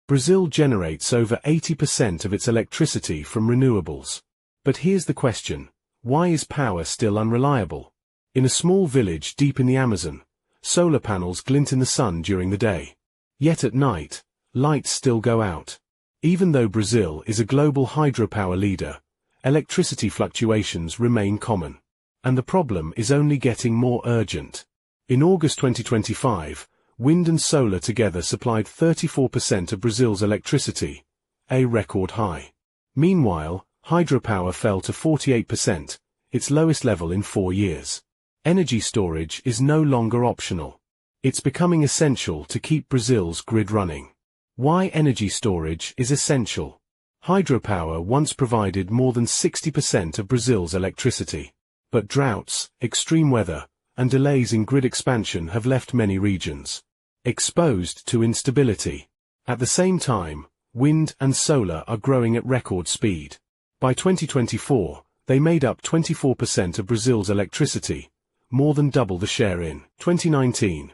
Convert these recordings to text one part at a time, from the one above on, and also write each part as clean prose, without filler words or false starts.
Brazil generates over 80% of its electricity from renewables. But here's the question: why is power still unreliable? In a small village deep in the Amazon, solar panels glint in the sun during the day. Yet at night, lights still go out. Even though Brazil is a global hydropower leader, electricity fluctuations remain common. And the problem is only getting more urgent. In August 2025, wind and solar together supplied 34% of Brazil's electricity, a record high. Meanwhile, hydropower fell to 48%, its lowest level in 4 years. Energy storage is no longer optional. It's becoming essential to keep Brazil's grid running. Why energy storage is essential? Hydropower once provided more than 60% of Brazil's electricity. But droughts, extreme weather, and delays in grid expansion have left many regions exposed to instability. At the same time, wind and solar are growing at record speed. By 2024, they made up 24% of Brazil's electricity, more than double the share in 2019.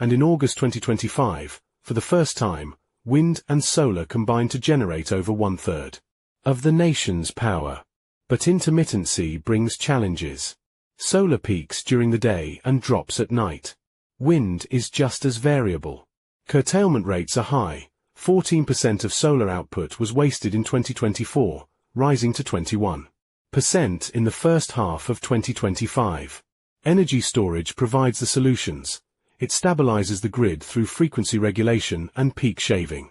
And in August 2025, for the first time, wind and solar combined to generate over 1/3 of the nation's power. But intermittency brings challenges. Solar peaks during the day and drops at night. Wind is just as variable. Curtailment rates are high. 14% of solar output was wasted in 2024, rising to 21% in the first half of 2025. Energy storage provides the solutions. It stabilizes the grid through frequency regulation and peak shaving.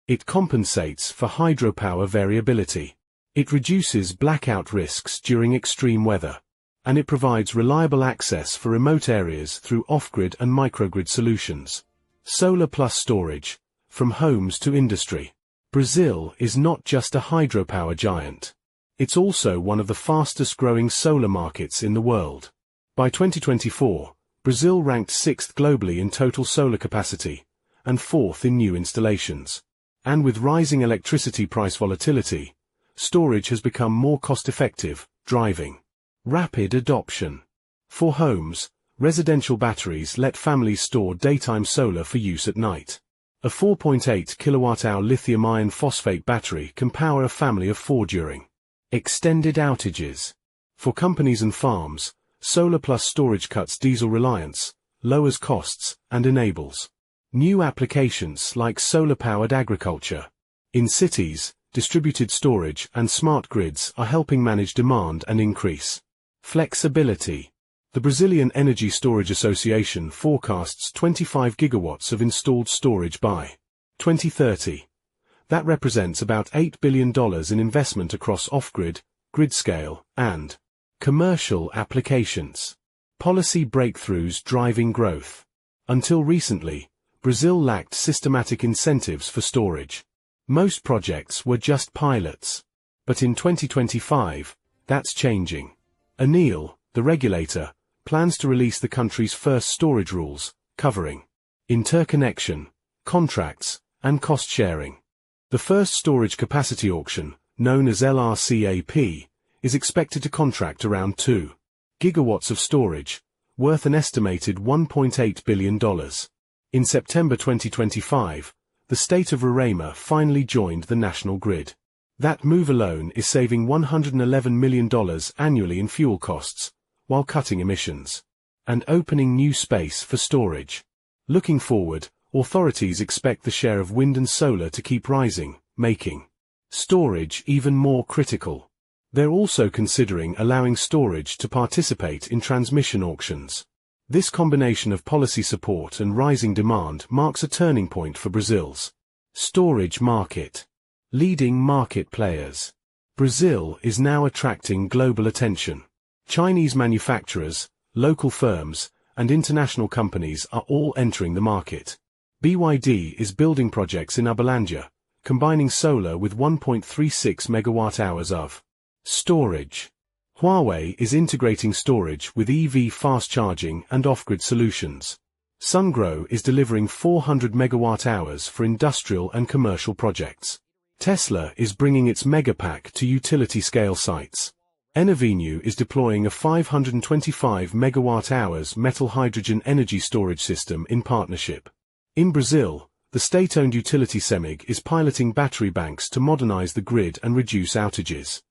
It compensates for hydropower variability. It reduces blackout risks during extreme weather. And it provides reliable access for remote areas through off-grid and microgrid solutions. Solar plus storage, from homes to industry. Brazil is not just a hydropower giant. It's also one of the fastest-growing solar markets in the world. By 2024, Brazil ranked 6th globally in total solar capacity, and 4th in new installations. And with rising electricity price volatility, storage has become more cost-effective, driving rapid adoption. For homes, residential batteries let families store daytime solar for use at night. A 4.8 kWh lithium iron phosphate battery can power a family of 4 during extended outages. For companies and farms, solar plus storage cuts diesel reliance, lowers costs, and enables new applications like solar-powered agriculture. In cities, distributed storage and smart grids are helping manage demand and increase flexibility. The Brazilian Energy Storage Association forecasts 25 gigawatts of installed storage by 2030. That represents about $8 billion in investment across off-grid, grid-scale, and commercial applications. Policy breakthroughs driving growth. Until recently, Brazil lacked systematic incentives for storage. Most projects were just pilots. But in 2025, that's changing. ANEEL, the regulator, plans to release the country's first storage rules, covering interconnection, contracts, and cost sharing. The first storage capacity auction, known as LRCAP, is expected to contract around 2 gigawatts of storage, worth an estimated $1.8 billion. In September 2025, the state of Roraima finally joined the national grid. That move alone is saving $111 million annually in fuel costs, while cutting emissions, and opening new space for storage. Looking forward, authorities expect the share of wind and solar to keep rising, making storage even more critical. They're also considering allowing storage to participate in transmission auctions. This combination of policy support and rising demand marks a turning point for Brazil's storage market. Leading market players. Brazil is now attracting global attention. Chinese manufacturers, local firms, and international companies are all entering the market. BYD is building projects in Uberlândia, combining solar with 1.36 megawatt-hours of storage. Huawei is integrating storage with EV fast charging and off-grid solutions. Sungrow is delivering 400 megawatt-hours for industrial and commercial projects. Tesla is bringing its Megapack to utility-scale sites. Enevinho is deploying a 525 megawatt-hours metal hydrogen energy storage system in partnership. In Brazil, the state-owned utility CEMIG is piloting battery banks to modernize the grid and reduce outages.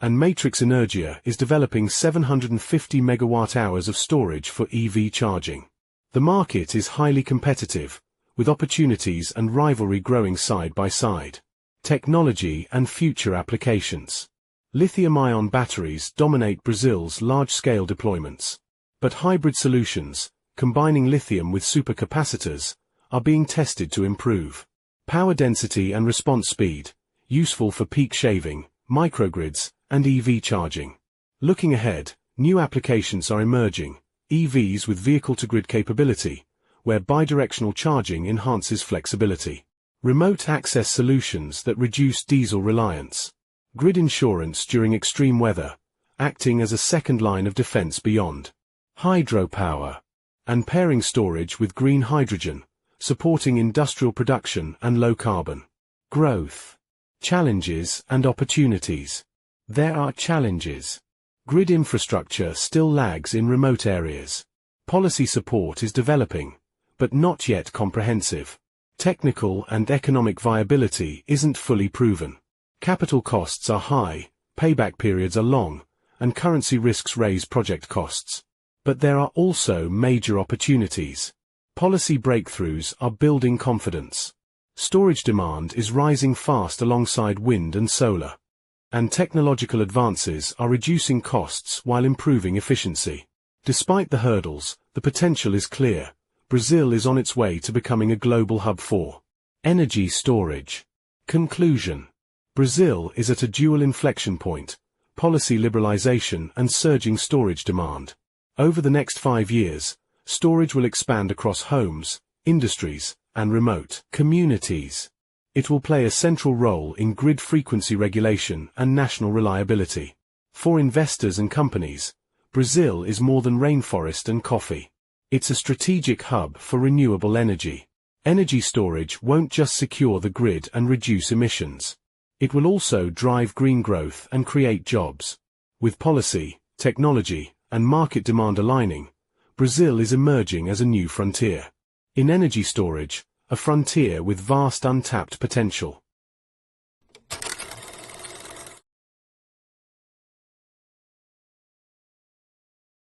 And Matrix Energia is developing 750 megawatt-hours of storage for EV charging. The market is highly competitive, with opportunities and rivalry growing side by side. Technology and future applications. Lithium-ion batteries dominate Brazil's large-scale deployments. But hybrid solutions, combining lithium with supercapacitors, are being tested to improve power density and response speed, useful for peak shaving, microgrids, and EV charging. Looking ahead, new applications are emerging, EVs with vehicle-to-grid capability, where bidirectional charging enhances flexibility. Remote access solutions that reduce diesel reliance. Grid insurance during extreme weather, acting as a second line of defense beyond. Hydropower. And pairing storage with green hydrogen, supporting industrial production and low carbon. Growth. Challenges and opportunities. There are challenges. Grid infrastructure still lags in remote areas. Policy support is developing, but not yet comprehensive. Technical and economic viability isn't fully proven. Capital costs are high, payback periods are long, and currency risks raise project costs. But there are also major opportunities. Policy breakthroughs are building confidence. Storage demand is rising fast alongside wind and solar. And technological advances are reducing costs while improving efficiency. Despite the hurdles, the potential is clear. Brazil is on its way to becoming a global hub for energy storage. Conclusion. Brazil is at a dual inflection point, policy liberalization and surging storage demand. Over the next 5 years, storage will expand across homes, industries, and remote communities. It will play a central role in grid frequency regulation and national reliability. For investors and companies, Brazil is more than rainforest and coffee. It's a strategic hub for renewable energy. Energy storage won't just secure the grid and reduce emissions. It will also drive green growth and create jobs. With policy, technology, and market demand aligning, Brazil is emerging as a new frontier. In energy storage, a frontier with vast untapped potential.